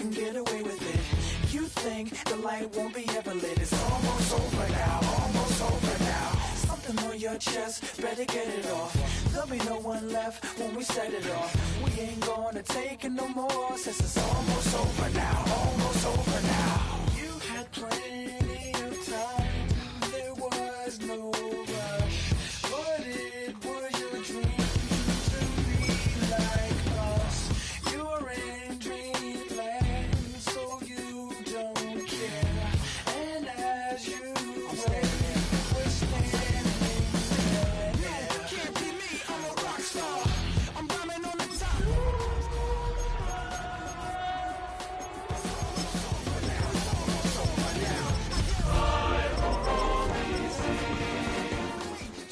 can get away with it. You think the light won't be ever lit. It's almost over now, almost over now. Something on your chest, better get it off. There'll be no one left when we set it off. We ain't gonna take it no more, since it's almost over now, almost over now. You had plenty of time, there was no rush, but it was your dream to be like us. You're in dreamland, so you don't care. And as you wait, we're standing there. Can't be me, I'm a rock star. I'm rhyming on the top.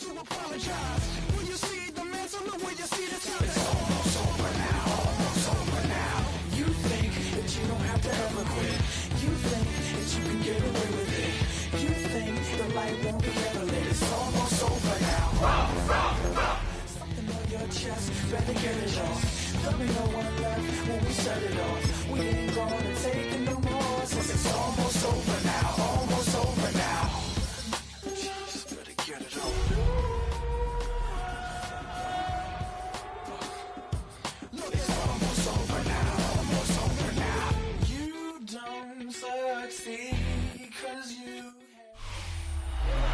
To apologize. When you see the man, so know where you see the time. It's almost over now, almost over now. You think that you don't have to ever quit. You think that you can get away with it. You think the light won't be ever lit. It's almost over now. Something on your chest, better get it off. There'll be no one left when we set it off. We ain't gonna take it no more, since it's almost over now, almost over now. Just better get it off. Look, it's almost over now, almost over now. You don't succeed 'cause you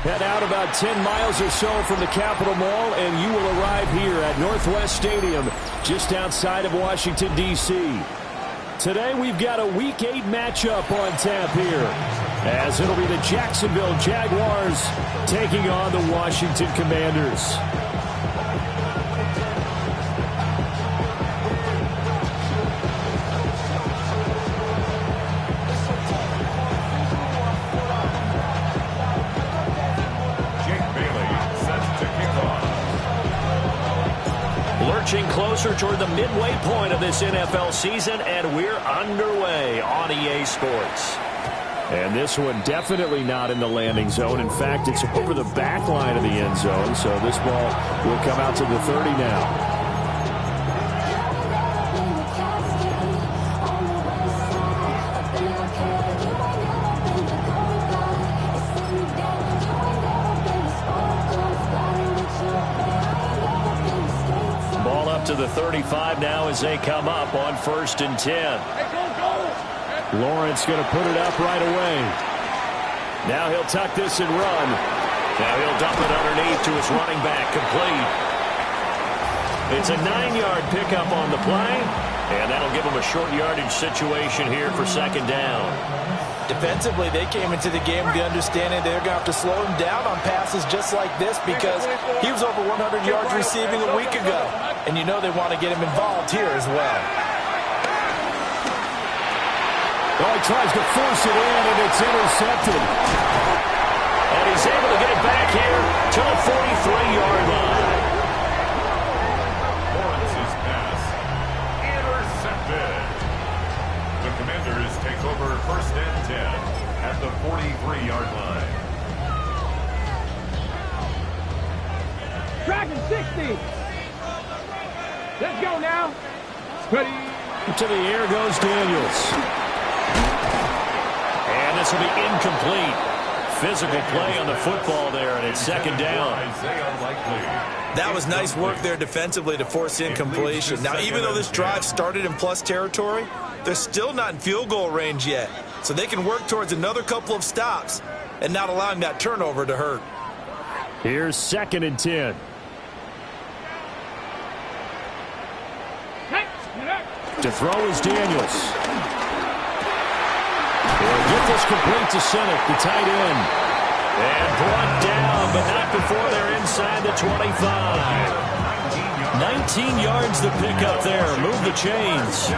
Head out about 10 miles or so from the Capitol Mall, and you will arrive here at Northwest Stadium, just outside of Washington, D.C. Today, we've got a Week 8 matchup on tap here, as it'll be the Jacksonville Jaguars taking on the Washington Commanders. Lurching closer toward the midway point of this NFL season, and we're underway on EA Sports. And this one definitely not in the landing zone. In fact, it's over the back line of the end zone, so this ball will come out to the 30 now. To the 35 now as they come up on 1st and 10. Lawrence going to put it up right away. Now he'll tuck this and run. Now he'll dump it underneath to his running back, complete. It's a 9-yard pickup on the play, and that'll give him a short yardage situation here for 2nd down. Defensively, they came into the game with the understanding they're going to have to slow him down on passes just like this, because he was over 100 yards receiving a week ago. And you know they want to get him involved here as well. Oh, he tries to force it in, and it's intercepted. And he's able to get it back here to the 43-yard line. Lawrence's pass intercepted. The Commanders take over 1st and 10 at the 43-yard line. Dragon 60. Let's go now. Ready. To the air goes Daniels. And this will be incomplete. Physical play on the football there, and it's 2nd down. That was nice work there defensively to force incompletion. Now, even though this drive started in plus territory, they're still not in field goal range yet. So they can work towards another couple of stops and not allowing that turnover to hurt. Here's 2nd and 10. To throw is Daniels. He'll get this complete to Sinek, the tight end. And brought down, but not before they're inside the 25. 19 yards the pickup there. Move the chains.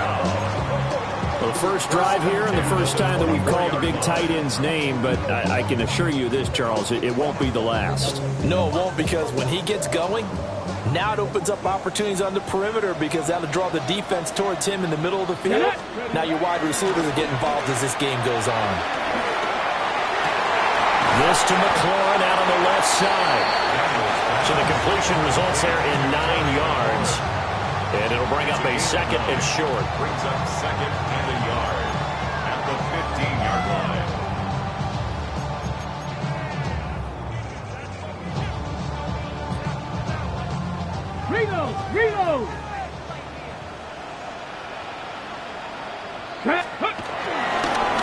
Well, first drive here and the first time that we've called the big tight end's name, but I can assure you this, Charles, it won't be the last. No, it won't, because when he gets going, now it opens up opportunities on the perimeter, because that'll draw the defense towards him in the middle of the field. Now your wide receivers will get involved as this game goes on. This to McLaurin out on the left side. So the completion results there in 9 yards. And it'll bring up a 2nd and short. Brings up 2nd and a yard. Reload.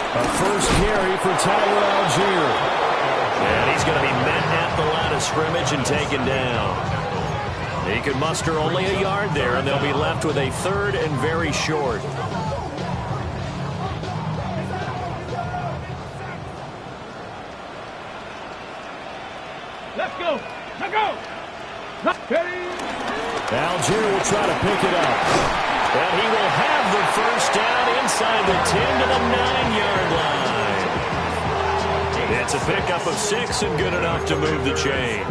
A first carry for Tyler Algier. And he's going to be met at the line of scrimmage and taken down. He could muster only a yard there, and they'll be left with a third and very short. Let's go. Let's go. Algier will try to pick it up. And he will have the first down inside the 10 to the 9-yard line. It's a pickup of 6 and good enough to move the chains.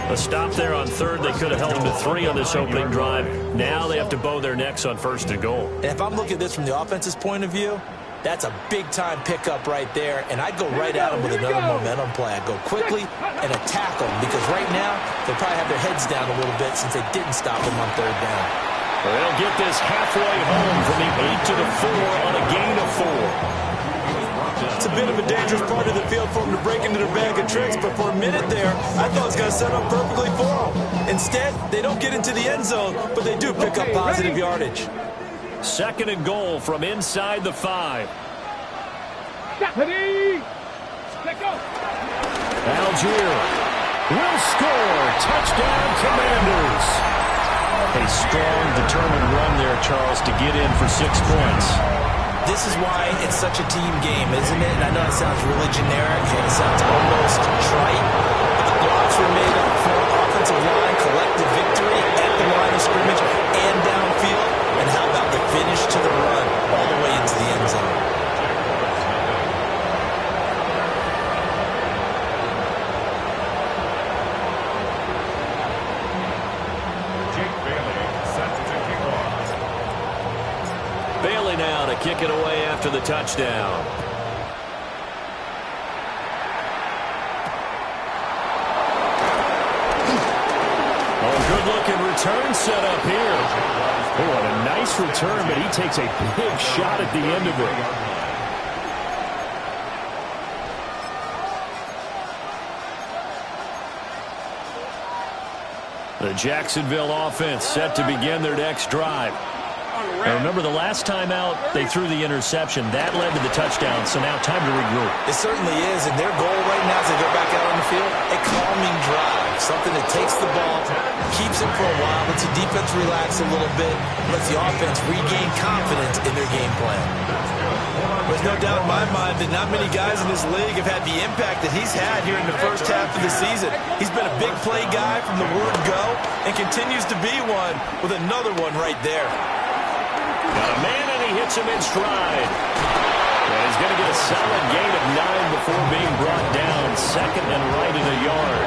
A stop there on third. They could have held him to 3 on this opening drive. Now they have to bow their necks on first and goal. And if I'm looking at this from the offense's point of view, that's a big-time pickup right there, and I'd go right at him with another momentum play. I'd go quickly and attack them, because right now they probably have their heads down a little bit since they didn't stop him on third down. Well, they'll get this halfway home from the 8 to the 4 on a gain of 4. It's a bit of a dangerous part of the field for them to break into their bag of tricks, but for a minute there, I thought it was going to set up perfectly for them. Instead, they don't get into the end zone, but they do pick up positive yardage. Second and goal from inside the 5. Ready. Let's go. Algier will score. Touchdown, Commanders. A strong, determined run there, Charles, to get in for 6 points. This is why it's such a team game, isn't it? And I know it sounds really generic, and it sounds almost trite, but the blocks were made up for offensive line, collective victory at the line of scrimmage and downfield. And how about the finish to the run all the way into the end zone? Bailey now to kick it away after the touchdown. Oh, good-looking return set up here. Oh, what a nice return, but he takes a big shot at the end of it. The Jacksonville offense set to begin their next drive. And remember, the last time out, they threw the interception. That led to the touchdown, so now time to regroup. It certainly is, and their goal right now as they go back out on the field, a calming drive, something that takes the ball, keeps it for a while, lets the defense relax a little bit, lets the offense regain confidence in their game plan. There's no doubt in my mind that not many guys in this league have had the impact that he's had here in the first half of the season. He's been a big play guy from the word go and continues to be one with another one right there. Got a man, and he hits him in stride. And he's going to get a solid gain of 9 before being brought down. Second and right at a yard.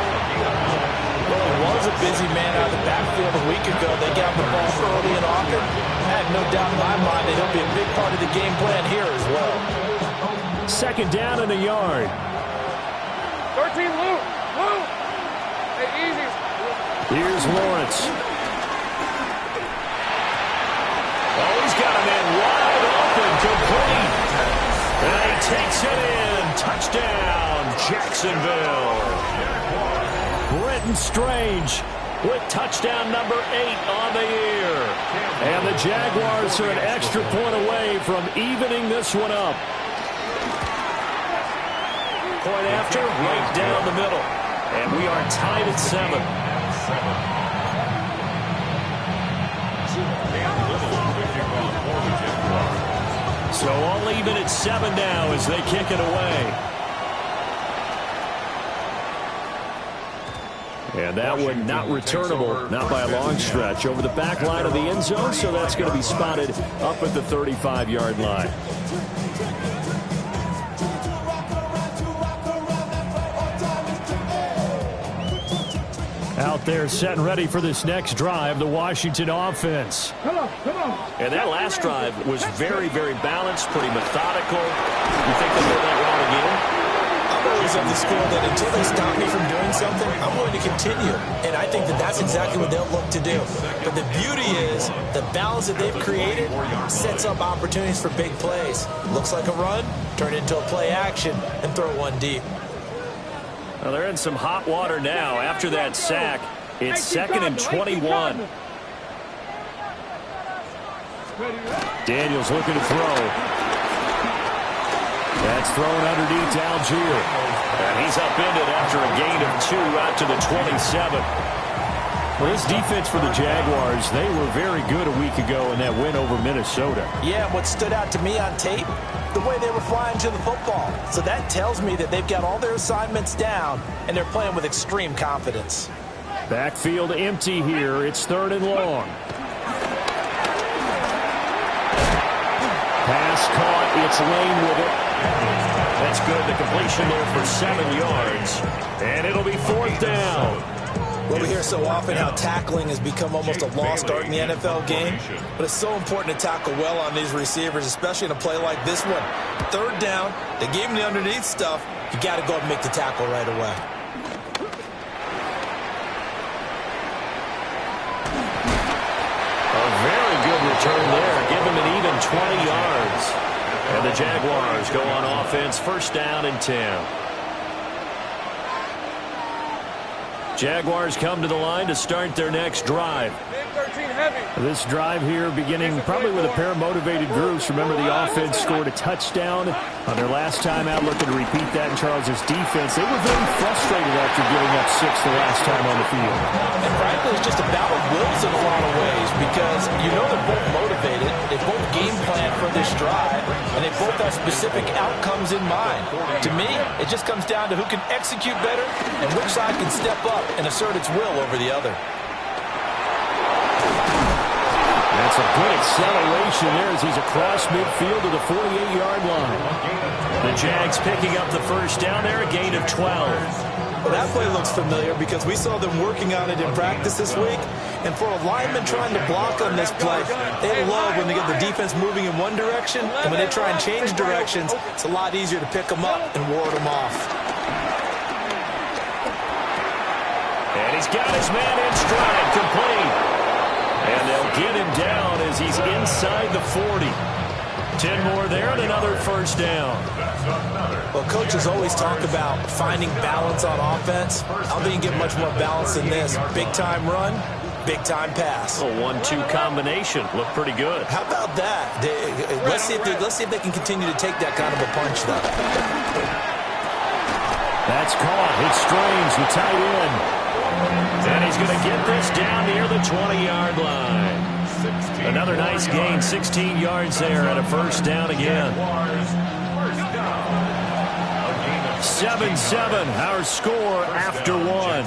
Well, it was a busy man out of the backfield a week ago. They got the ball early and often. I have no doubt in my mind that he'll be a big part of the game plan here as well. Second down and a yard. 13, Luke. Luke. Hey, easy. Here's Lawrence. Oh, he's got him in wide open, complete. And he takes it in. Touchdown, Jacksonville. Brenton Strange with touchdown number 8 on the year. And the Jaguars are an extra point away from evening this one up. Point after, right down the middle. And we are tied at 7. So all even at 7 now as they kick it away. And that one not returnable, not by a long stretch, over the back line of the end zone, so that's going to be spotted up at the 35-yard line. Out there set and ready for this next drive, the Washington offense. Come on, come on. And that last drive was very, very balanced, pretty methodical. You think they'll go that route again? I'm always of the school that until they stop me from doing something, I'm going to continue. And I think that that's exactly what they'll look to do. But the beauty is the balance that they've created sets up opportunities for big plays. Looks like a run, turn it into a play action, and throw one deep. Well, they're in some hot water now after that sack. It's 2nd and 21. Daniels looking to throw. That's thrown underneath to Algier. And he's upended after a gain of 2 out to the 27. Well, this defense for the Jaguars, they were very good a week ago in that win over Minnesota. Yeah, and what stood out to me on tape, the way they were flying to the football. So that tells me that they've got all their assignments down, and they're playing with extreme confidence. Backfield empty here. It's 3rd and long. Pass caught. It's Lane with it. That's good. The completion there for 7 yards. And it'll be 4th down. Well, we hear so often how tackling has become almost a lost art in the NFL game. But it's so important to tackle well on these receivers, especially in a play like this one. 3rd down. They gave him the underneath stuff. You got to go and make the tackle right away. A very good return there. Give him an even 20 yards. And the Jaguars go on offense, 1st down and 10. Jaguars come to the line to start their next drive. This drive here beginning probably with a pair of motivated groups. Remember, the offense scored a touchdown on their last time out, looking to repeat that in Charles's defense. They were very frustrated after giving up 6 the last time on the field. And frankly, it's just a battle of wills in a lot of ways because you know they're both motivated. They both game plan for this drive, and they both have specific outcomes in mind. To me, it just comes down to who can execute better and which side can step up and assert its will over the other. That's a good acceleration there as he's across midfield to the 48-yard line. The Jags picking up the 1st down there, a gain of 12. Well, that play looks familiar because we saw them working on it in practice this week. And for a lineman trying to block on this play, they love when they get the defense moving in one direction. And when they try and change directions, it's a lot easier to pick them up and ward them off. And he's got his man in stride, complete. And they'll get him down as he's inside the 40. 10 more there and another 1st down. Well, coaches always talk about finding balance on offense. I don't think you get much more balance than this. Big-time run, big-time pass. A 1-2 combination. Looked pretty good. How about that? Let's see if they can continue to take that kind of a punch, though. That's caught. It's Strange, the tight end. And he's going to get this down near the 20-yard line. Another nice gain, 16 yards there at a 1st down again. 7-7, our score after 1.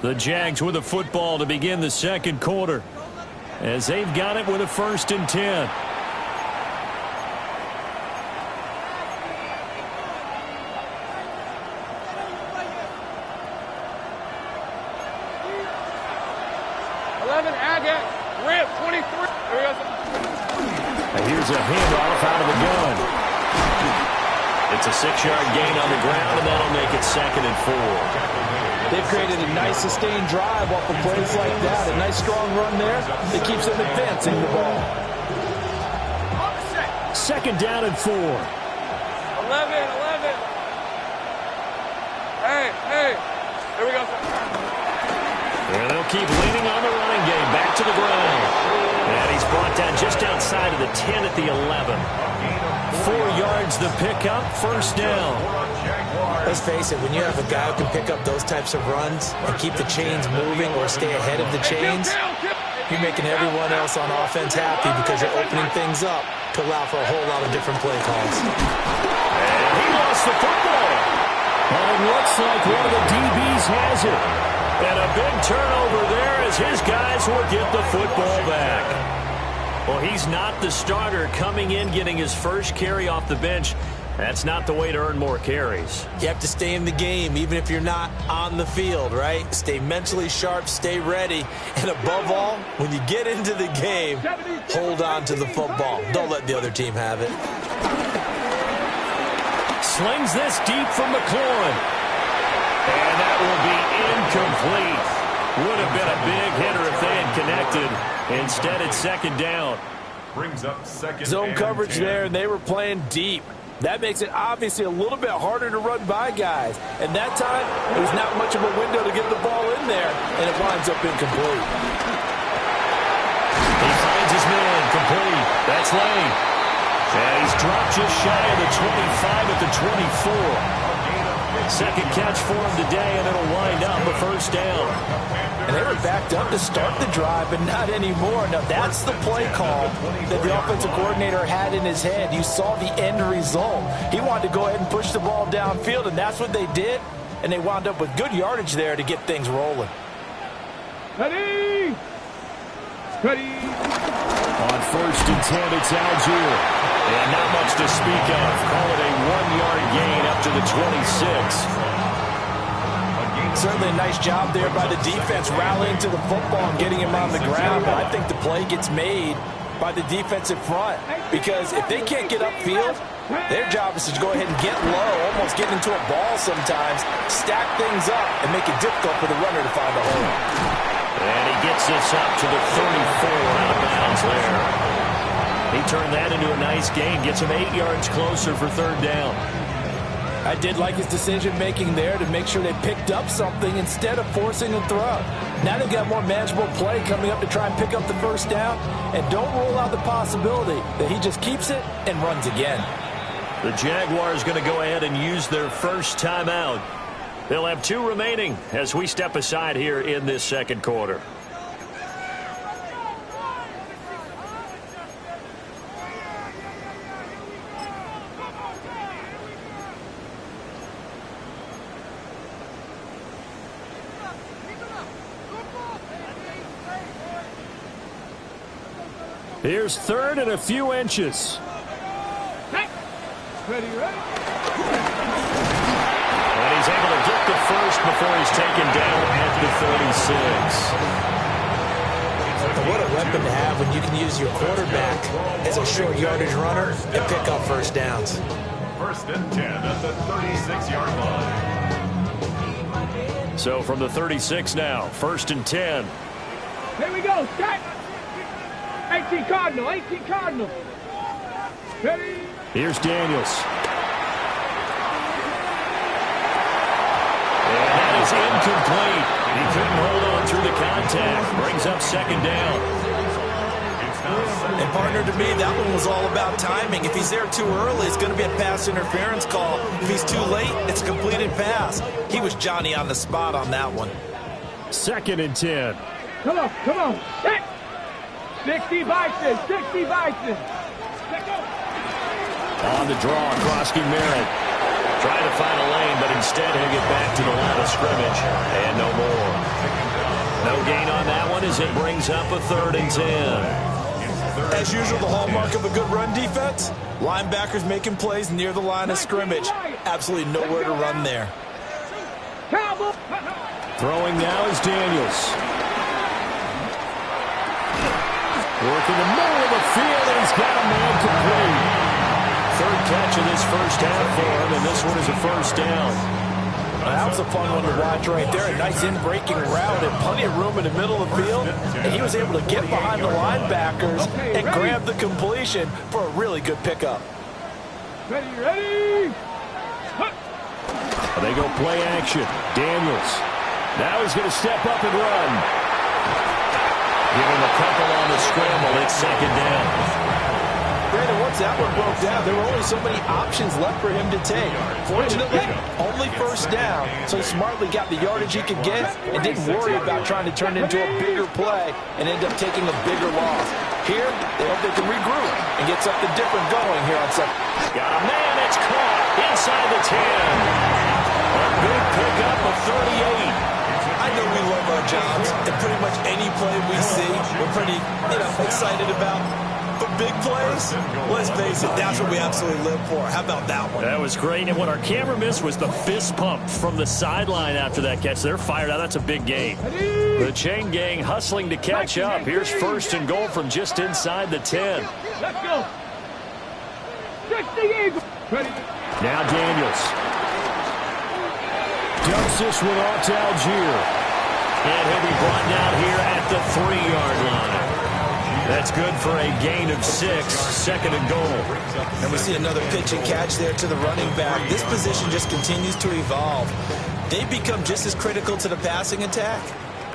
The Jags with the football to begin the 2nd quarter as they've got it with a 1st and 10. Here's a handoff out of the gun. It's a 6-yard gain on the ground, and that'll make it 2nd and 4. They've created a nice sustained drive off of plays like that. A nice strong run there that keeps them advancing the ball. 2nd down and 4. 11. Hey. Here we go. And they'll keep leaning on the running game. Back to the ground. And he's brought down just outside of the 10 at the 11. 4 yards the pickup, 1st down. Let's face it, when you have a guy who can pick up those types of runs and keep the chains moving or stay ahead of the chains, you're making everyone else on offense happy because you're opening things up to allow for a whole lot of different play calls. And he lost the football. And it looks like one of the DBs has it. And a big turnover there as his guys will get the football back. Well, he's not the starter coming in, getting his first carry off the bench. That's not the way to earn more carries. You have to stay in the game, even if you're not on the field, right? Stay mentally sharp, stay ready, and above all, when you get into the game, hold on to the football. Don't let the other team have it. Slings this deep from McLaurin. And that will be incomplete. Would have been a big hitter if they had connected. Instead, it's 2nd down. Brings up 2nd Zone and coverage 10. there, and they were playing deep. That makes it obviously a little bit harder to run by guys. And that time, it was not much of a window to get the ball in there, and it winds up incomplete. He finds his man, complete. That's Lane. And he's dropped just shy of the 25 at the 24. Second catch for him today, and it'll wind up a first down. And they were backed up to start the drive, but not anymore. Now, that's the play call that the offensive coordinator had in his head. You saw the end result. He wanted to go ahead and push the ball downfield, and that's what they did. And they wound up with good yardage there to get things rolling. Ready! Ready! On 1st and 10, it's Algier. And not much to speak of. Call it a 1-yard gain up to the 26. Certainly a nice job there by the defense rallying to the football and getting him on the ground. But I think the play gets made by the defensive front, because if they can't get upfield, their job is to go ahead and get low, almost get into a ball sometimes, stack things up, and make it difficult for the runner to find a hole. And he gets this up to the 34 out of bounds there. He turned that into a nice gain, gets him 8 yards closer for third down. I did like his decision-making there to make sure they picked up something instead of forcing a throw. Now they've got more manageable play coming up to try and pick up the first down, and don't rule out the possibility that he just keeps it and runs again. The Jaguars going to go ahead and use their first timeout. They'll have 2 remaining as we step aside here in this second quarter. Here's 3rd and a few inches. Ready, ready. And he's able to get the first before he's taken down at the 36. What a weapon to have when you can use your quarterback as a short yardage runner and pick up first downs. 1st and 10 at the 36-yard line. So from the 36 now, 1st and 10. Here we go. Set. 18 Cardinal. 18 Cardinal. Ready. Here's Daniels. And that is incomplete. He couldn't hold on through the contact. Brings up second down. And partner, to me, that one was all about timing. If he's there too early, it's going to be a pass interference call. If he's too late, it's a completed pass. He was Johnny on the spot on that one. 2nd and 10. Come on, come on. Set. 60 Bison, 60 Bison. Let go. On the draw, Krosky Merritt. Trying to find a lane, but instead he'll get back to the line of scrimmage. And no more. No gain on that one as it brings up a 3rd and 10. As usual, the hallmark of a good run defense, linebackers making plays near the line of scrimmage. Absolutely nowhere to run there. Throwing now is Daniels. Working the middle of the field, and he's got a man complete. 3rd catch of this first half for him, and this one is a first down. That was a fun one to watch right there. A nice in-breaking route and plenty of room in the middle of the field. And he was able to get behind the linebackers and grab the completion for a really good pickup. Ready, ready. They go play action. Daniels. Now he's going to step up and run. Give him a couple on the scramble. It's second down. Brandon, once that one broke down, there were only so many options left for him to take. Fortunately, only first down, so he smartly got the yardage he could get and didn't worry about trying to turn it into a bigger play and end up taking a bigger loss. Here, they hope they can regroup and get something different going here on second. Got a man that's caught inside the 10. A big pickup of 38. I know we love our jobs, and pretty much any play we see, we're pretty, excited about. But big plays, let's face it, that's what we absolutely live for. How about that one? That was great, and what our camera missed was the fist pump from the sideline after that catch. They're fired out. That's a big gain. The chain gang hustling to catch up. Here's 1st and goal from just inside the 10. Let's go. 60 Eagles. Ready. Now Daniels. Dumps this one off to Algier. And he'll be brought down here at the 3-yard line. That's good for a gain of 6, second and goal. And we see another pitch and catch there to the running back. This position just continues to evolve. They've become just as critical to the passing attack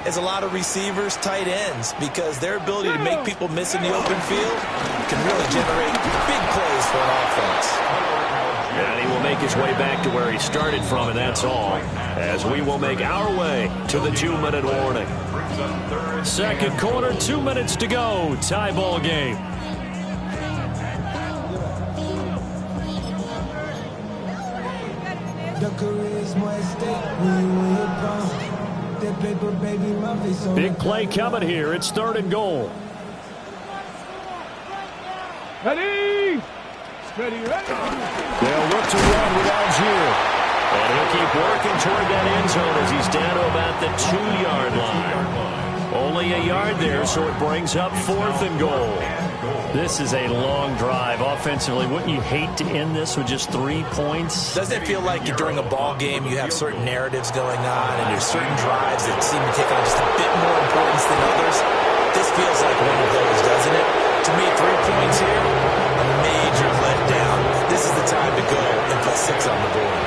as a lot of receivers, tight ends, because their ability to make people miss in the open field can really generate big plays for an offense. And he will make his way back to where he started from, and that's all, as we will make our way to the 2-minute warning. Second quarter, 2 minutes to go. Tie ball game. Big play coming here. It's third and goal. Ready? Steady, ready. They'll look to run with Algier. And he'll keep working toward that end zone as he's down to about the 2-yard line. Only a yard there, so it brings up fourth and goal. This is a long drive offensively. Wouldn't you hate to end this with just 3 points? Doesn't it feel like during a ball game you have certain narratives going on and there's certain drives that seem to take on just a bit more importance than others? This feels like one of those, doesn't it? To me, 3 points here, a major letdown. This is the time to go and put 6 on the board.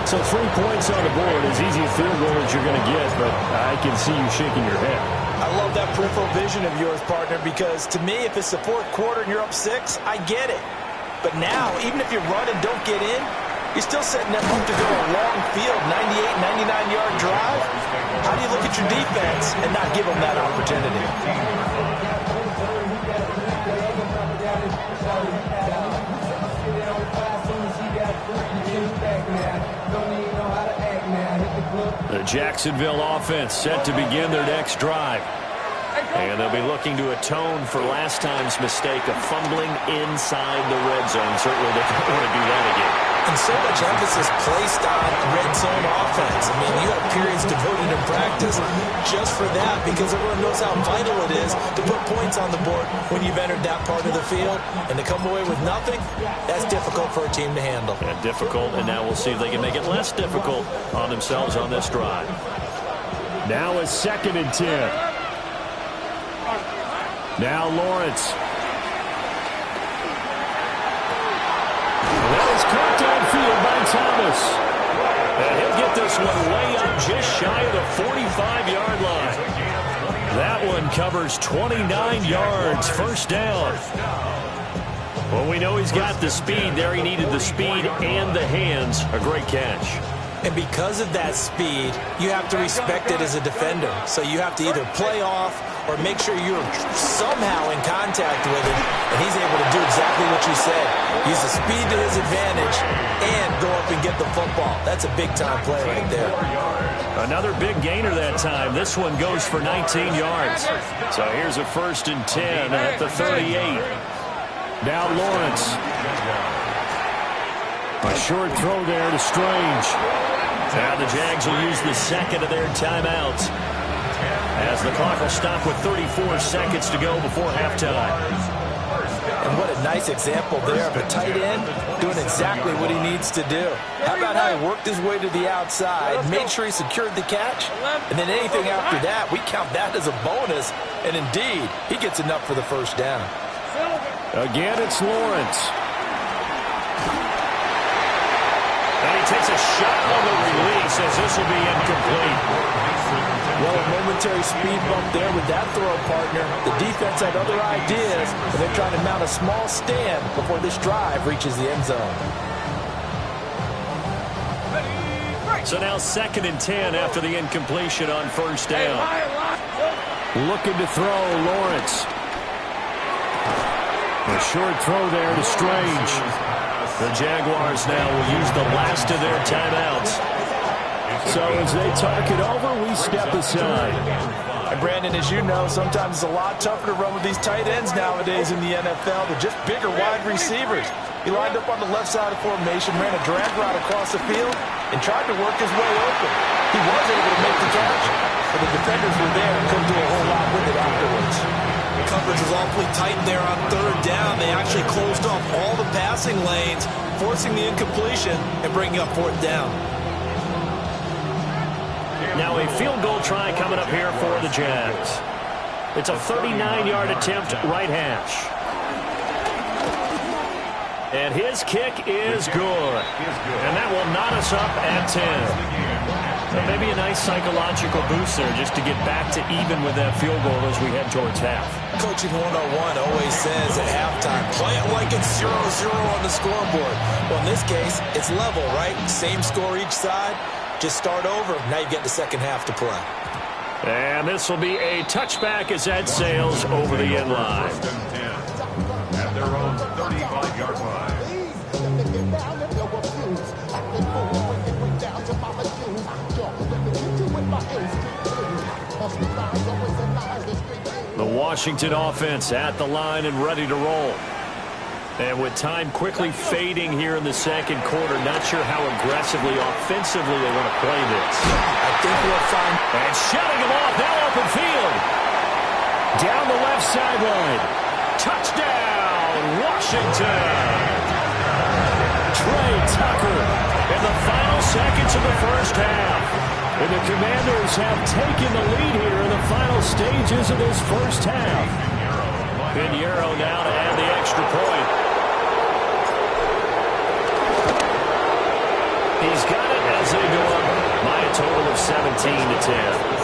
So 3 points on the board, as easy a field goal as you're going to get, but I can see you shaking your head. I love that peripheral vision of yours, partner, because to me, if it's the fourth quarter and you're up 6, I get it. But now, even if you run and don't get in, you're still setting them up to go a long field, 98, 99-yard drive. How do you look at your defense and not give them that opportunity? The Jacksonville offense set to begin their next drive. And they'll be looking to atone for last time's mistake of fumbling inside the red zone. Certainly they don't want to do that again. And so much emphasis placed on red zone offense. I mean, you have periods devoted in practice just for that because everyone knows how vital it is to put points on the board when you've entered that part of the field. And to come away with nothing, that's difficult for a team to handle. Yeah, difficult, and now we'll see if they can make it less difficult on themselves on this drive. Now a 2nd and 10. Now Lawrence. That is caught downfield by Thomas. And he'll get this one way up just shy of the 45-yard line. That one covers 29 yards, first down. Well, we know he's got the speed there. He needed the speed and the hands. A great catch. And because of that speed, you have to respect it as a defender. So you have to either play off or make sure you're somehow in contact with him. And he's able to do exactly what you said. Use the speed to his advantage and go up and get the football. That's a big-time play right there. Another big gainer that time. This one goes for 19 yards. So here's a 1st and 10 at the 38. Now Lawrence. A short throw there to Strange. Now the Jags will use the second of their timeouts as the clock will stop with 34 seconds to go before halftime. And what a nice example there of a tight end doing exactly what he needs to do. How about how he worked his way to the outside, made sure he secured the catch, and then anything after that, we count that as a bonus. And indeed, he gets enough for the first down. Again, it's Lawrence. And he takes a shot on the release as this will be incomplete. Well, a momentary speed bump there with that throw, partner. The defense had other ideas, and they're trying to mount a small stand before this drive reaches the end zone. So now 2nd and 10 after the incompletion on first down. Looking to throw, Lawrence. A short throw there to Strange. The Jaguars now will use the last of their timeouts. So as they talk it over, we step aside. And Brandon, as you know, sometimes it's a lot tougher to run with these tight ends nowadays in the NFL. They're just bigger wide receivers. He lined up on the left side of formation, ran a drag route across the field, and tried to work his way open. He was able to make the catch, but the defenders were there and couldn't do a whole lot with it afterwards. The coverage was awfully tight there on third down. They actually closed off all the passing lanes, forcing the incompletion and bringing up fourth down. Now a field goal try coming up here for the Jags. It's a 39-yard attempt, right hash. And his kick is good. And that will knot us up at 10. So maybe a nice psychological boost there just to get back to even with that field goal as we head towards half. Coaching 101 always says at halftime, play it like it's 0-0 on the scoreboard. Well, in this case, it's level, right? Same score each side. Just start over. Now you get the second half to play. And this will be a touchback as that sails over the end line. At their own 35-yard line. The Washington offense at the line and ready to roll. And with time quickly fading here in the second quarter, not sure how aggressively, offensively they want to play this. I think we'll find... And shutting him off, now open field. Down the left sideline. Touchdown, Washington. Trey Tucker in the final seconds of the first half. And the Commanders have taken the lead here in the final stages of this first half. Pinheiro now to add the extra point. He's got it as they go up by a total of 17-10.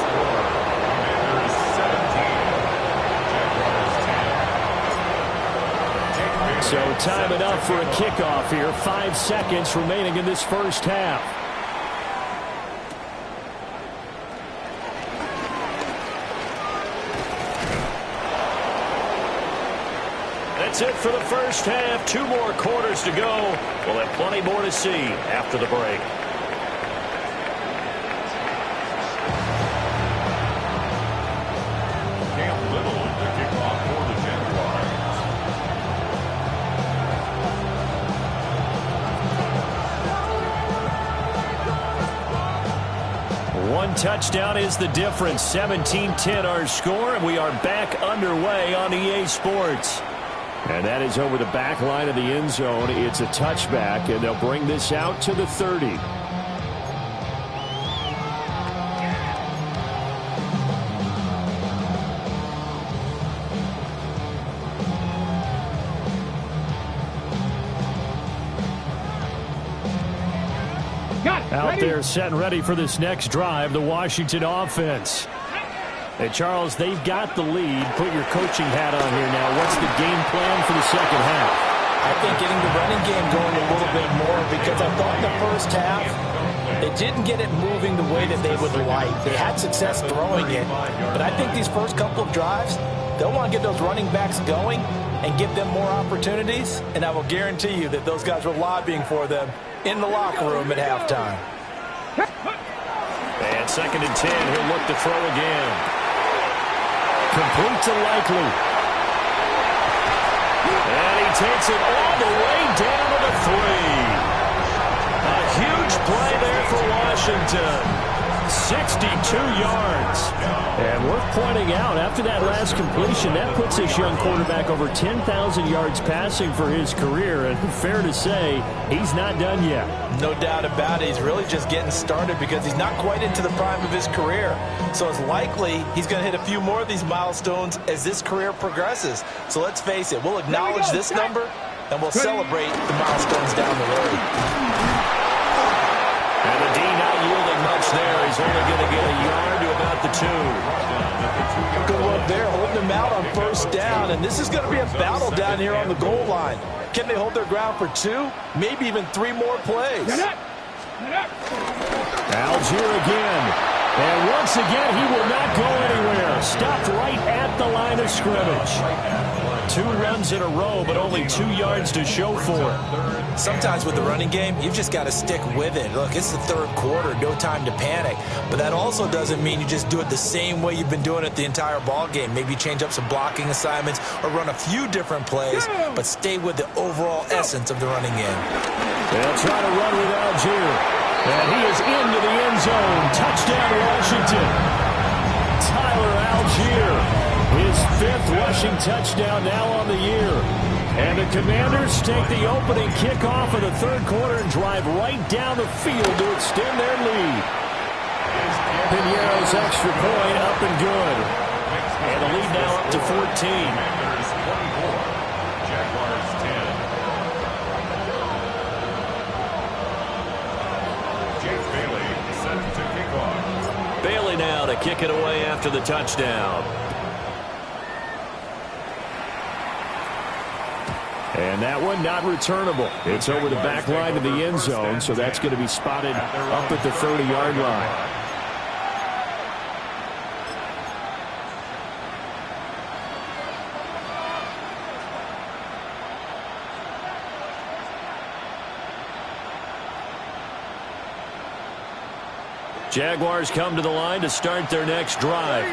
So time enough for a kickoff here. 5 seconds remaining in this first half. That's it for the first half. 2 more quarters to go. We'll have plenty more to see after the break. One touchdown is the difference. 17-10 our score, and we are back underway on EA Sports. And that is over the back line of the end zone. It's a touchback, and they'll bring this out to the 30. Out there set and ready for this next drive, the Washington offense. Hey, Charles, they've got the lead. Put your coaching hat on here now. What's the game plan for the second half? I think getting the running game going a little bit more, because I thought in the first half they didn't get it moving the way that they would like. They had success throwing it, but I think these first couple of drives, they'll want to get those running backs going and give them more opportunities, and I will guarantee you that those guys were lobbying for them in the locker room at halftime. And 2nd and 10, he'll look to throw again. Complete to Likely. And he takes it all the way down to the 3. A huge play there for Washington. 62 yards. And worth pointing out, after that last completion, that puts this young quarterback over 10,000 yards passing for his career. And fair to say, he's not done yet. No doubt about it. He's really just getting started because he's not quite into the prime of his career. So it's likely he's going to hit a few more of these milestones as this career progresses. So let's face it, we'll acknowledge this number and we'll celebrate the milestones down the road. And the D not yielding much there. He's only going to get a yard to about the 2. Good work there, holding him out on first down. And this is going to be a battle down here on the goal line. Can they hold their ground for 2, maybe even 3 more plays? Algier again. And once again, he will not go anywhere. Stopped right at the line of scrimmage. 2 runs in a row, but only 2 yards to show for it. Sometimes with the running game, you've just got to stick with it. Look, it's the 3rd quarter, no time to panic. But that also doesn't mean you just do it the same way you've been doing it the entire ball game. Maybe change up some blocking assignments or run a few different plays, but stay with the overall essence of the running game. They'll try to run with Algier. And he is into the end zone. Touchdown, Washington. Tyler Algier. His 5th rushing touchdown now on the year. And the Commanders take the opening kickoff of the 3rd quarter and drive right down the field to extend their lead. Pinheiro's extra point up and good. And the lead now up to 14. Commanders 24, Jaguars 10. James Bailey set to kick off. Bailey now to kick it away after the touchdown. And that one not returnable. It's over the back line of the end zone, so that's going to be spotted up at the 30-yard line. Jaguars come to the line to start their next drive.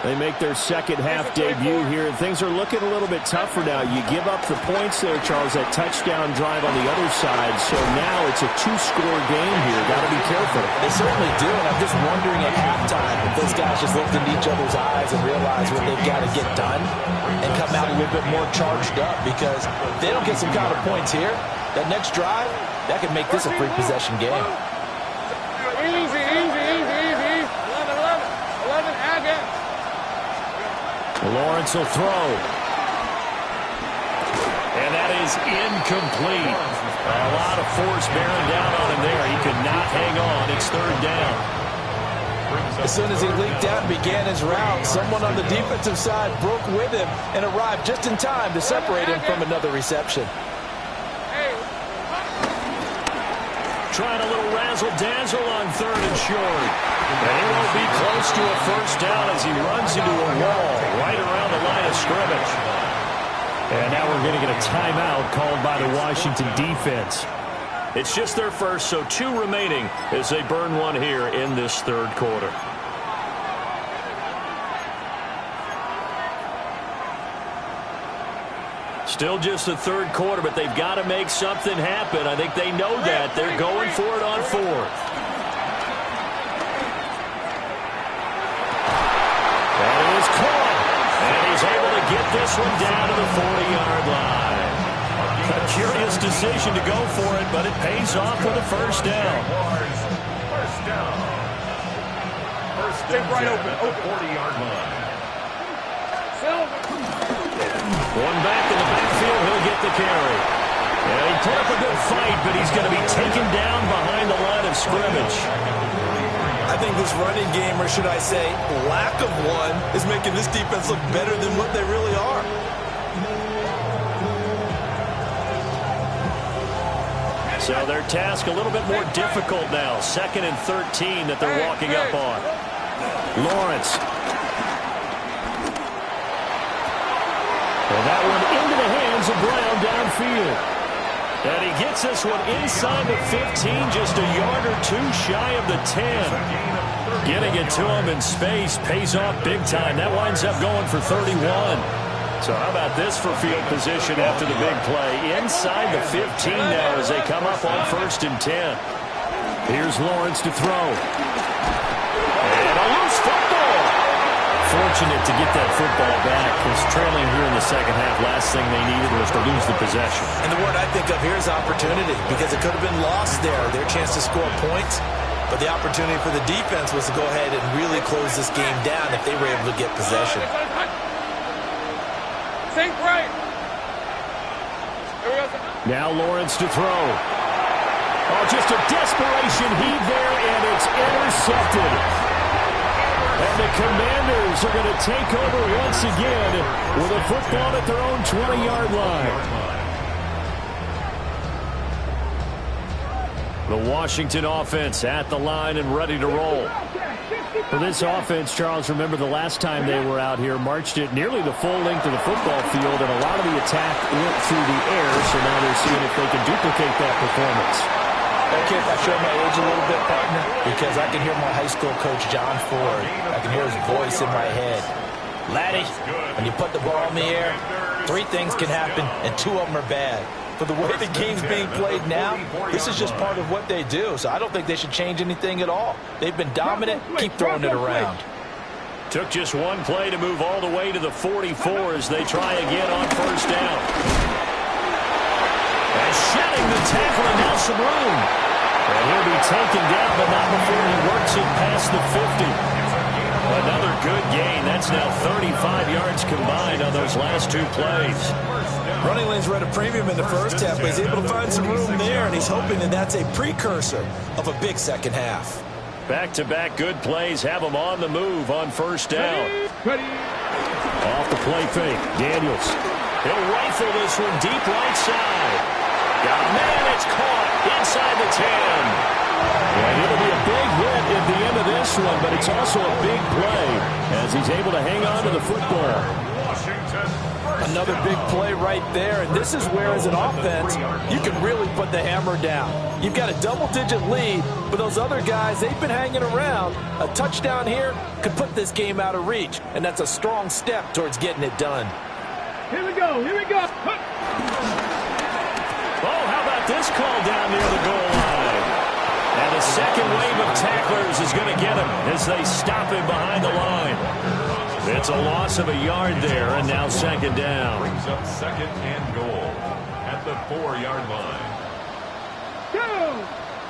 They make their second half debut here, and things are looking a little bit tougher now. You give up the points there, Charles, that touchdown drive on the other side, so now it's a two-score game here. Got to be careful. They certainly do, and I'm just wondering at halftime if those guys just looked into each other's eyes and realize what they've got to get done and come out a little bit more charged up, because if they don't get some kind of points here, that next drive, that could make this a free possession game. Easy. 11, Agate. Lawrence will throw. And that is incomplete. A lot of force bearing down on him there. He could not hang on. It's third down. As soon as he leaped out and began his route, someone on the defensive side broke with him and arrived just in time to separate him from another reception. Trying a little razzle-dazzle on third and short. And he won't be close to a first down as he runs into a wall right around the line of scrimmage. And now we're going to get a timeout called by the Washington defense. It's just their first, so 2 remaining as they burn one here in this third quarter. Still just the third quarter, but they've got to make something happen. I think they know that. They're going for it on fourth. That is caught. And he's able to get this one down to the 40-yard line. A curious decision to go for it, but it pays off with a first down. First down. First down right open. 40-yard line. One back in the backfield, he'll get the carry. And he put up a good fight, but he's going to be taken down behind the line of scrimmage. I think this running game, or should I say lack of one, is making this defense look better than what they really are. So their task a little bit more difficult now. 2nd and 13 that they're walking up on. Lawrence. And that one into the hands of Brown downfield. And he gets this one inside the 15, just a yard or 2 shy of the 10. Getting it to him in space pays off big time. That winds up going for 31. So how about this for field position after the big play? Inside the 15 now as they come up on 1st and 10. Here's Lawrence to throw. And a loose football. Fortunate to get that football back, because trailing here in the second half, last thing they needed was to lose the possession. And the word I think of here is opportunity, because it could have been lost there, their chance to score points. But the opportunity for the defense was to go ahead and really close this game down if they were able to get possession. Think right. Now Lawrence to throw. Oh, just a desperation heave there, and it's intercepted. And the Commanders are going to take over once again with a football at their own 20-yard line. The Washington offense at the line and ready to roll. For this offense, Charles, remember the last time they were out here, marched it nearly the full length of the football field, and a lot of the attack went through the air, so now they're seeing if they can duplicate that performance. Okay, if I show my age a little bit, partner, because I can hear my high school coach, John Ford. I can hear his voice in my head. Laddie, when you put the ball in the air, 3 things can happen, and 2 of them are bad. For the way the game's being played now, this is just part of what they do, so I don't think they should change anything at all. They've been dominant. Keep throwing it around. Took just one play to move all the way to the 44 as they try again on first down. And shedding the tackle, and now some room. And he'll be taken down, but not before he works it past the 50. Another good gain. That's now 35 yards combined on those last two plays. Running lanes were at a premium in the first half, but he's able to find some room there, and he's hoping that that's a precursor of a big second half. Back-to-back good plays have him on the move on first down. Off the play fake, Daniels. He'll rifle this one deep right side. Got a man, it's caught inside the 10. And it'll be a big hit at the end of this one, but it's also a big play as he's able to hang on to the football. Another big play right there, and this is where, as an offense, you can really put the hammer down. You've got a double-digit lead, but those other guys, they've been hanging around. A touchdown here could put this game out of reach, and that's a strong step towards getting it done. Here we go. Here we go. Oh, how about this call down near the goal line? And the second wave of tacklers is going to get him as they stop him behind the line. It's a loss of a yard there, and now second down. Brings up second and goal at the 4-yard line.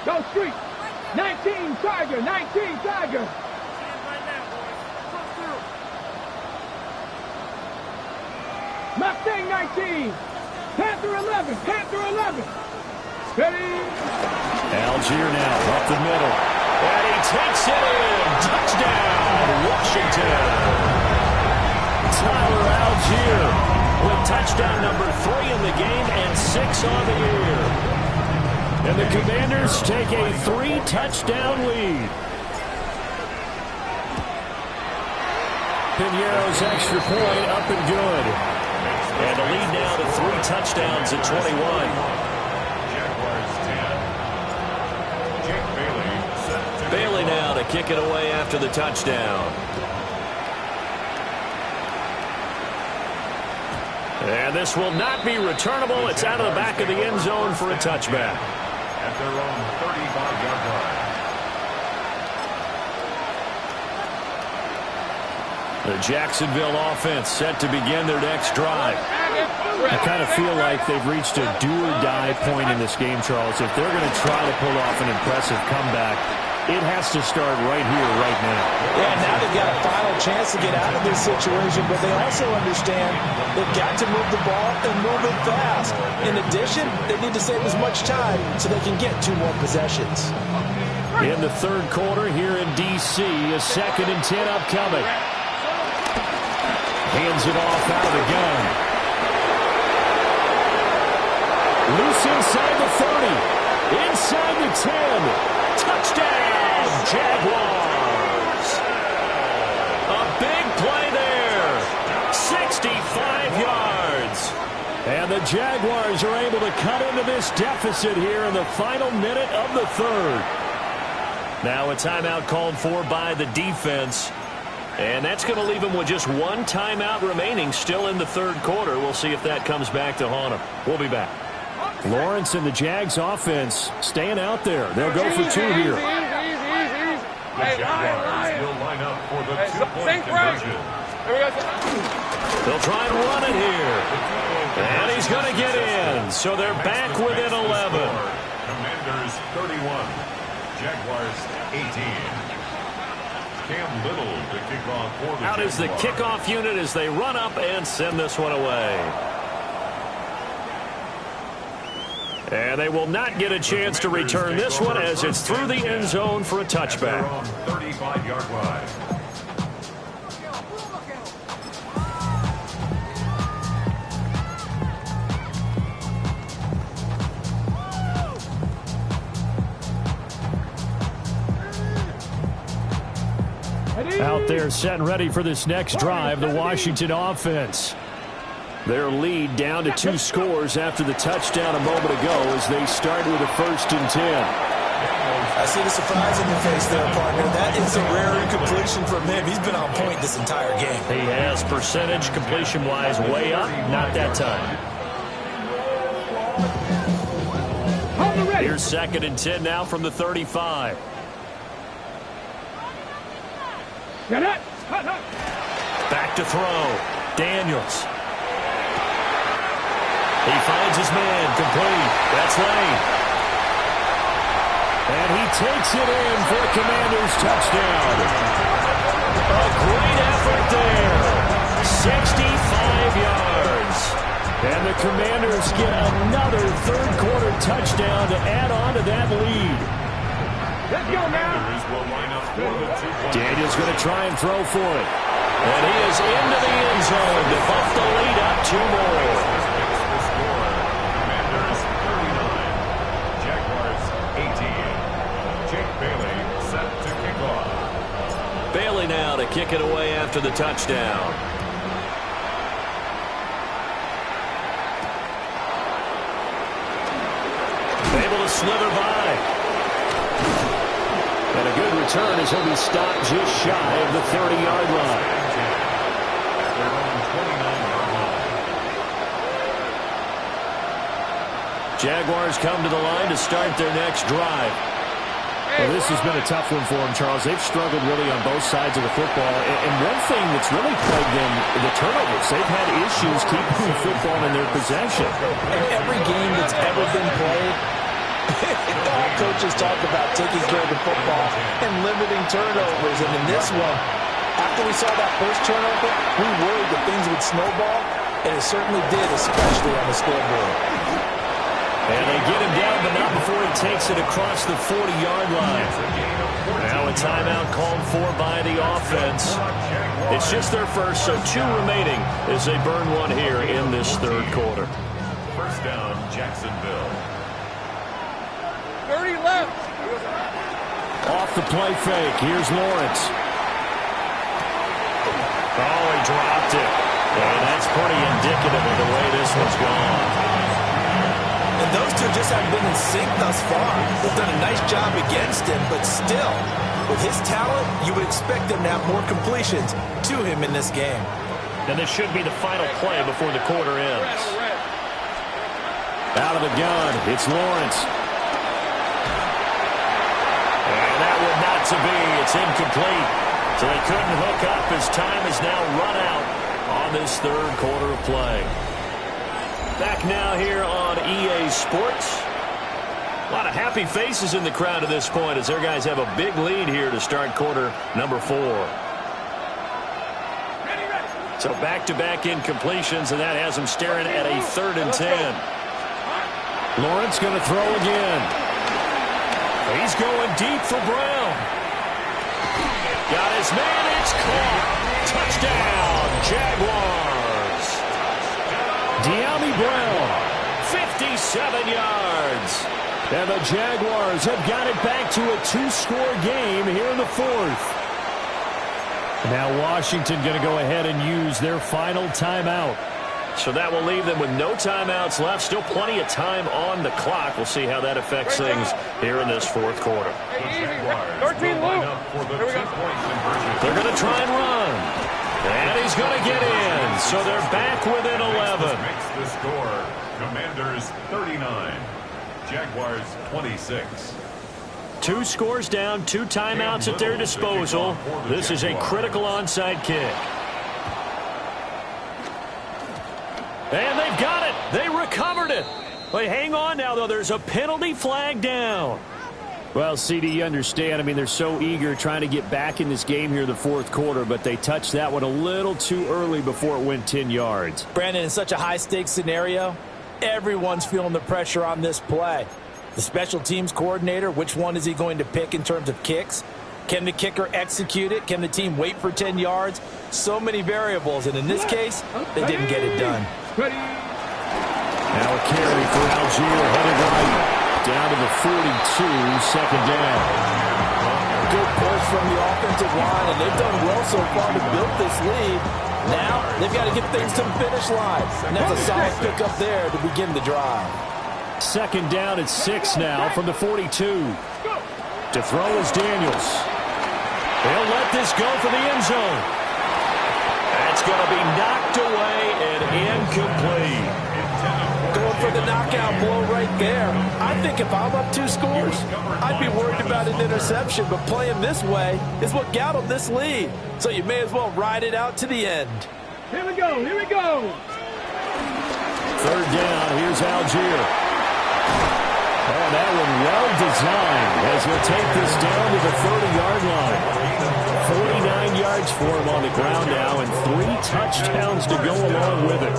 Go street. 19 Tiger. 19 Tiger. Mustang 19. Panther 11. Panther 11. Ready? Algier now up the middle. And he takes it in. Touchdown, Washington. Tyler Algier with touchdown number 3 in the game and 6 on the year. And the Commanders take a 3-touchdown lead. Piñeiro's extra point up and good. And the lead now to 3 touchdowns at 21. Jaguars 10. Jake Bailey set to Bailey now to kick it away after the touchdown. And this will not be returnable. It's out of the back of the end zone for a touchback. at their own 35-yard line. The Jacksonville offense set to begin their next drive. I kind of feel like they've reached a do-or-die point in this game, Charles. If they're going to try to pull off an impressive comeback, it has to start right here, right now. Yeah, now they've got a final chance to get out of this situation, but they also understand they've got to move the ball and move it fast. In addition, they need to save as much time so they can get 2 more possessions. In the third quarter here in D.C., a 2nd and 10 upcoming. Hands it off out of the gun. Loose inside the 30. Inside the 10. Touchdown, Jaguars. A big play there. 65 yards. And the Jaguars are able to cut into this deficit here in the final minute of the third. Now a timeout called for by the defense. And that's going to leave them with just 1 timeout remaining still in the third quarter. We'll see if that comes back to haunt them. We'll be back. Lawrence and the Jags offense staying out there. They'll go for 2 here. The Jaguars will line up for the 2-point conversion. They'll try and run it here. And he's going to get in. So they're back within 11. Commanders 31. Jaguars 18. Cam Little to kick off for the Out is the kickoff unit as they run up and send this one away. And they will not get a chance to return this one as it's through the end zone for a touchback. 35-yard line. Out there set and ready for this next drive, the Washington offense. Their lead down to 2 scores after the touchdown a moment ago as they start with a 1st and 10. I see the surprise in your face there, partner. That is a rare incompletion from him. He's been on point this entire game. He has percentage completion-wise way up, not that time. Here's 2nd and 10 now from the 35. Back to throw. Daniels. He finds his man. Complete. That's Lane. And he takes it in for a Commanders touchdown. A great effort there. 65 yards. And the Commanders get another third-quarter touchdown to add on to that lead. Let's go now. Daniel's going to try and throw for it. And he is into the end zone to bump the lead up 2 more. Commanders 39, Jaguars 18. Jake Bailey set to kick off. Bailey now to kick it away after the touchdown. Able to slither by. And a good return as he'll be stopped just shy of the 30-yard line. Jaguars come to the line to start their next drive. Well, this has been a tough one for them, Charles. They've struggled really on both sides of the football. And one thing that's really plagued them, the turnovers. They've had issues keeping the football in their possession. In every game that's ever been played, all coaches talk about taking care of the football and limiting turnovers. And in this one, after we saw that first turnover, we worried that things would snowball, and it certainly did, especially on the scoreboard. And they get him down, but not before he takes it across the 40-yard line. Now a timeout called for by the offense. It's just their first, so 2 remaining as they burn one here in this third quarter. First down, Jacksonville. 30 left. Off the play fake. Here's Lawrence. Oh, he dropped it. And that's pretty indicative of the way this one's gone. And those two just haven't been in sync thus far. They've done a nice job against him, but still, with his talent, you would expect them to have more completions to him in this game. And this should be the final play before the quarter ends. Out of the gun, it's Lawrence. And that would not to be. It's incomplete. So they couldn't hook up as time is now run out on this third quarter of play. Back now here on EA Sports. A lot of happy faces in the crowd at this point as their guys have a big lead here to start quarter number 4. So back-to-back incompletions, and that has them staring at a 3rd and 10. Lawrence going to throw again. He's going deep for Brown. Got his man. It's caught. Touchdown, Jaguars. De'Ami Brown. 57 yards. And the Jaguars have got it back to a 2-score game here in the 4th. Now Washington going to go ahead and use their final timeout. So that will leave them with no timeouts left. Still plenty of time on the clock. We'll see how that affects things here in this 4th quarter. They're going to try and run. And he's going to get in. So they're back within 11. Makes the score. Commanders 39. Jaguars 26. 2 scores down, 2 timeouts at their disposal. This is a critical onside kick. And they've got it. They recovered it. But hang on now, though. There's a penalty flag down. Well, CD, you understand. I mean, they're so eager trying to get back in this game here in the 4th quarter, but they touched that one a little too early before it went 10 yards. Brandon, in such a high-stakes scenario, everyone's feeling the pressure on this play. The special teams coordinator, which one is he going to pick in terms of kicks? Can the kicker execute it? Can the team wait for 10 yards? So many variables, and in this case, they didn't get it done. Now a carry for Algier, headed right. Down to the 42, second down. Good push from the offensive line, and they've done well so far to build this lead. Now, they've got to get things to the finish line. And that's a solid pickup there to begin the drive. Second down at 6 now from the 42. To throw is Daniels. They'll let this go for the end zone. That's going to be knocked away and incomplete. Going for the knockout blow right there. I think if I'm up 2 scores, I'd be worried about an interception, but playing this way is what got them this lead. So you may as well ride it out to the end. Here we go. Here we go. Third down. Here's Algier. Oh, that one well designed as he'll take this down to the 30-yard line. 49 yards for him on the ground now and 3 touchdowns to go along with it.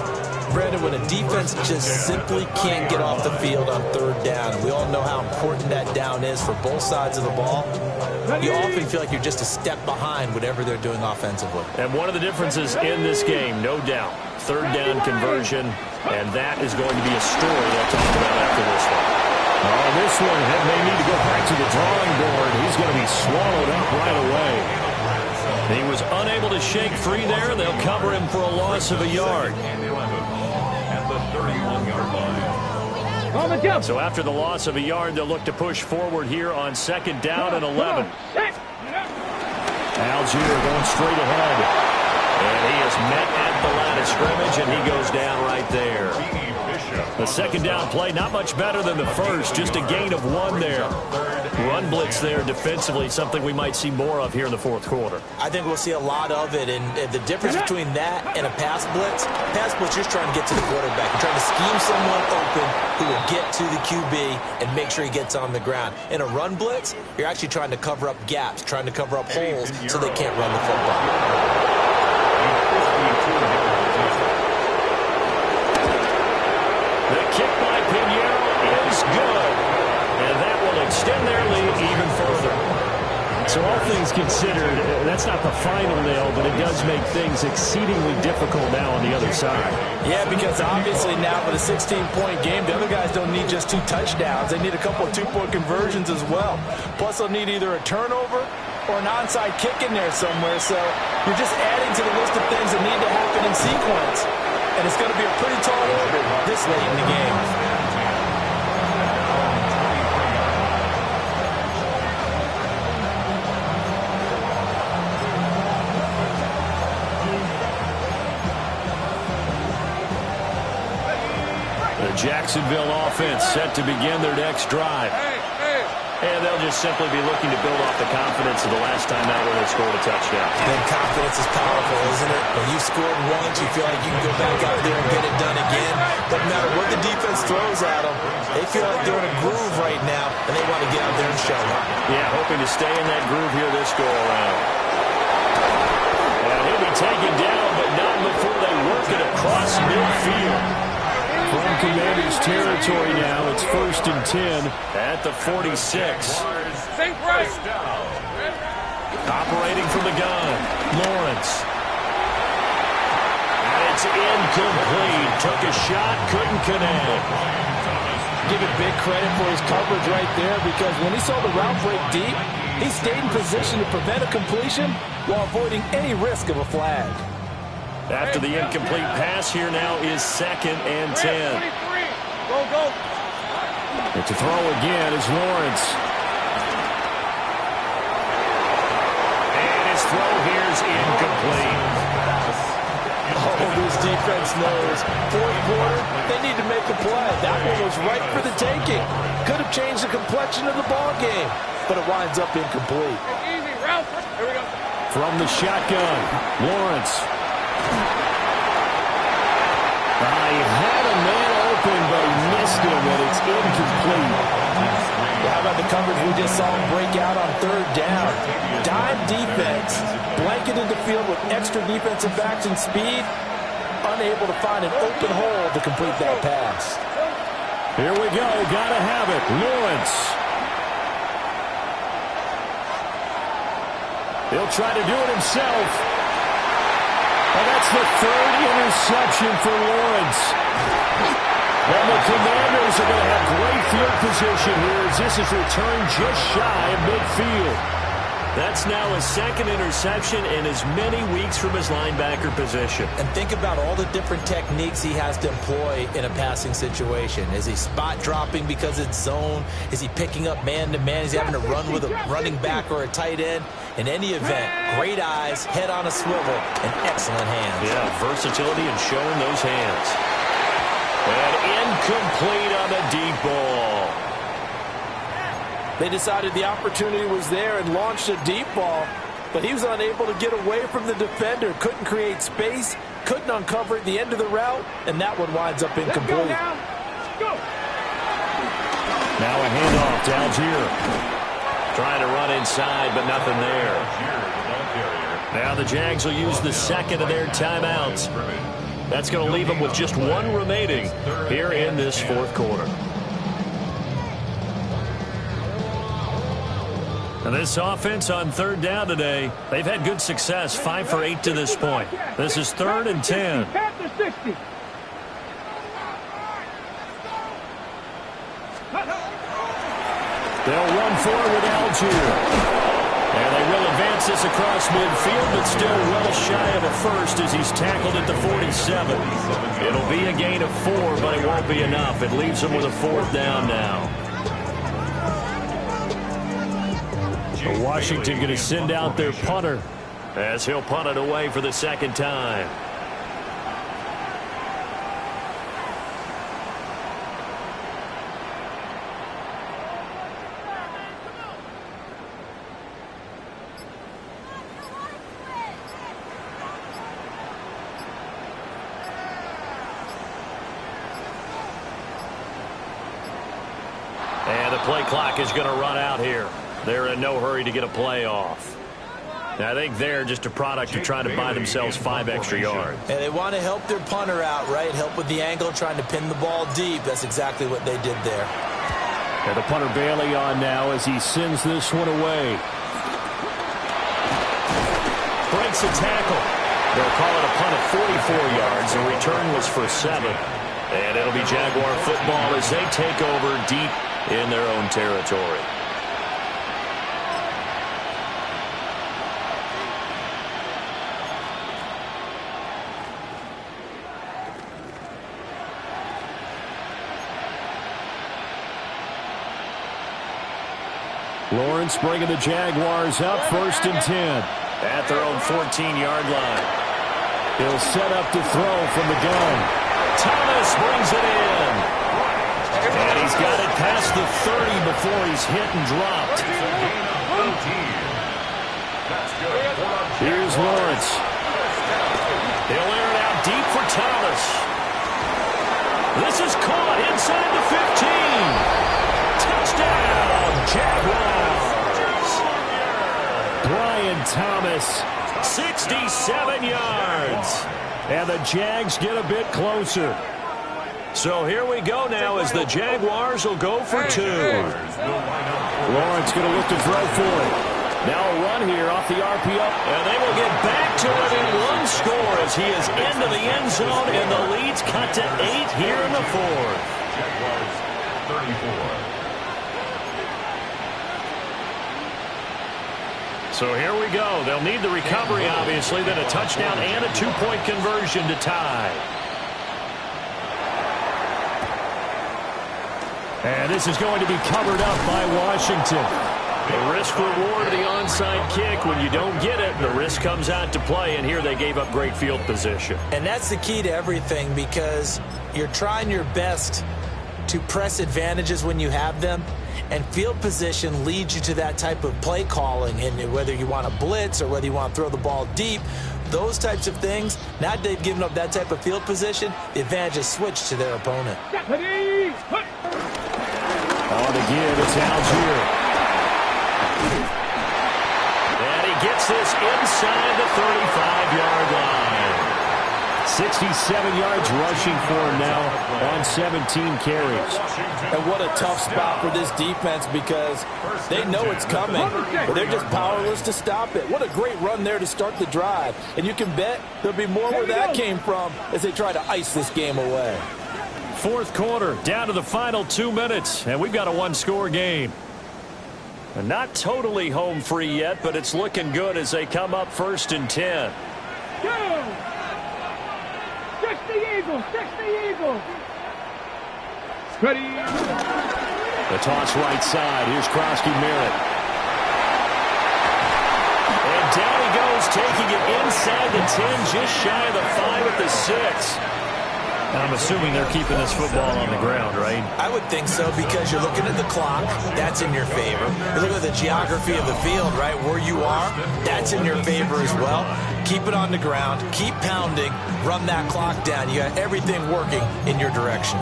Brandon, when a defense just simply can't get off the field on third down, and we all know how important that down is for both sides of the ball, you often feel like you're just a step behind whatever they're doing offensively. And one of the differences in this game, no doubt, third down conversion, and that is going to be a story they'll talk about after this one. Oh, this one may need to go back to the drawing board. He's going to be swallowed up right away. He was unable to shake free there. They'll cover him for a loss of a yard. At the 31-yard line. So after the loss of a yard, they'll look to push forward here on 2nd down and 11. Algier going straight ahead. And he is met at the line of scrimmage, and he goes down right there. The 2nd down play, not much better than the first, just a gain of 1 there. Run blitz there defensively, something we might see more of here in the 4th quarter. I think we'll see a lot of it, and the difference between that and a pass blitz, you're just trying to get to the quarterback. You're trying to scheme someone open who will get to the QB and make sure he gets on the ground. In a run blitz, you're actually trying to cover up gaps, trying to cover up holes so they can't run the football. The kick by Pinheiro is good, and that will extend their lead even further. So all things considered, that's not the final nail, but it does make things exceedingly difficult now on the other side. Yeah, because obviously now with a 16-point game, the other guys don't need just 2 touchdowns. They need a couple of 2-point conversions as well. Plus, they'll need either a turnover or an onside kick in there somewhere. So you're just adding to the list of things that need to happen in sequence. And it's going to be a pretty tall order this late in the game. The Jacksonville offense set to begin their next drive. And they'll just simply be looking to build off the confidence of the last time out where they scored a touchdown. And confidence is powerful, isn't it? When you've scored once, you feel like you can go back out there and get it done again. Doesn't matter what the defense throws at them. They feel like they're in a groove right now, and they want to get out there and show it. Yeah, hoping to stay in that groove here this go-around. And he'll be taken down, but not before they work it across midfield. From Commanders territory now, it's 1st and 10. At the 46. Operating from the gun, Lawrence. And it's incomplete. Took a shot, couldn't connect. Give it big credit for his coverage right there, because when he saw the route break deep, he stayed in position to prevent a completion while avoiding any risk of a flag. After the incomplete pass, here now is 2nd and 10. Go. And to throw again is Lawrence. And his throw here is incomplete. Oh, this defense knows. 4th quarter, they need to make a play. That one was right for the taking. Could have changed the complexion of the ball game, but it winds up incomplete. Easy, Ralph. Here we go. From the shotgun, Lawrence. He had a man open, but he missed him, and it's incomplete. How about the coverage we just saw him break out on 3rd down? Dime defense, blanketed the field with extra defensive backs and speed, unable to find an open hole to complete that pass. Here we go, gotta have it, Lawrence. He'll try to do it himself. And that's the 3rd interception for Lawrence. And the Commanders are going to have great field position here as this is returned just shy of midfield. That's now his 2nd interception in as many weeks from his linebacker position. And think about all the different techniques he has to employ in a passing situation. Is he spot dropping because it's zone? Is he picking up man-to-man? Is he having to run with a running back or a tight end? In any event, great eyes, head on a swivel, and excellent hands. Yeah, versatility and showing those hands. And incomplete on the deep ball. They decided the opportunity was there and launched a deep ball, but he was unable to get away from the defender, couldn't create space, couldn't uncover at the end of the route, and that one winds up incomplete. Go. Now a handoff to Algier. Trying to run inside, but nothing there. Now the Jags will use the second of their timeouts. That's going to leave them with just one remaining here in this fourth quarter. And this offense on third down today, they've had good success, 5 for 8 to this point. This is 3rd and 10. They'll run forward with Algier. And they will advance this across midfield, but still well shy of a first as he's tackled at the 47. It'll be a gain of 4, but it won't be enough. It leaves them with a 4th down now. Washington going to send out their punter as he'll punt it away for the second time. And the play clock is going to run out here. They're in no hurry to get a play off. Now, I think they're just a product of trying to buy themselves 5 extra yards. And they want to help their punter out, right? Help with the angle, trying to pin the ball deep. That's exactly what they did there. And the punter Bailey on now as he sends this one away. Breaks a tackle. They'll call it a punt of 44 yards. The return was for 7. And it'll be Jaguar football as they take over deep in their own territory. Lawrence bringing the Jaguars up, 1st and 10. At their own 14-yard line. He'll set up to throw from the gun. Thomas brings it in. And he's got it past the 30 before he's hit and dropped. Here's Lawrence. He'll air it out deep for Thomas. This is caught inside the 15. Touchdown, Jaguars. Brian Thomas. 67 yards. And the Jags get a bit closer. So here we go now as the Jaguars will go for 2. Lawrence going to look to throw for it. Now a run here off the RPO. And they will get back to it in one score as he is into the end zone, and the lead's cut to 8 here in the 4th. Jaguars 34. So here we go. They'll need the recovery, obviously, then a touchdown and a 2-point conversion to tie. And this is going to be covered up by Washington. The risk-reward of the onside kick. When you don't get it, the risk comes out to play, and here they gave up great field position. And that's the key to everything, because you're trying your best to press advantages when you have them, and field position leads you to that type of play calling. And whether you want to blitz or whether you want to throw the ball deep, those types of things, now that they've given up that type of field position, the advantage is switched to their opponent. On the give, it's Algier. And he gets this inside the 35-yard line. 67 yards rushing for him now on 17 carries. And what a tough spot for this defense, because they know it's coming, but they're just powerless to stop it. What a great run there to start the drive. And you can bet there'll be more where that came from as they try to ice this game away. Fourth quarter, down to the final 2 minutes, and we've got a one-score game. And not totally home free yet, but it's looking good as they come up 1st and 10. Go! 60 Eagles! 60 Eagles! Ready? The toss right side. Here's Krosky Merritt. And down he goes, taking it inside the 10, just shy of the 5 at the 6. I'm assuming they're keeping this football on the ground, right? I would think so, because you're looking at the clock. That's in your favor. You're looking at the geography of the field, right? Where you are, that's in your favor as well. Keep it on the ground. Keep pounding. Run that clock down. You got everything working in your direction.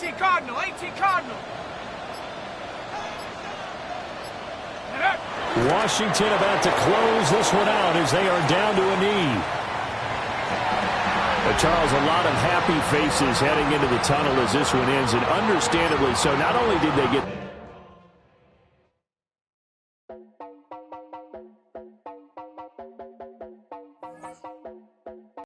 18 Cardinal, 18 Cardinal. Washington about to close this one out as they are down to a knee. But Charles, a lot of happy faces heading into the tunnel as this one ends, and understandably so. Not only did they get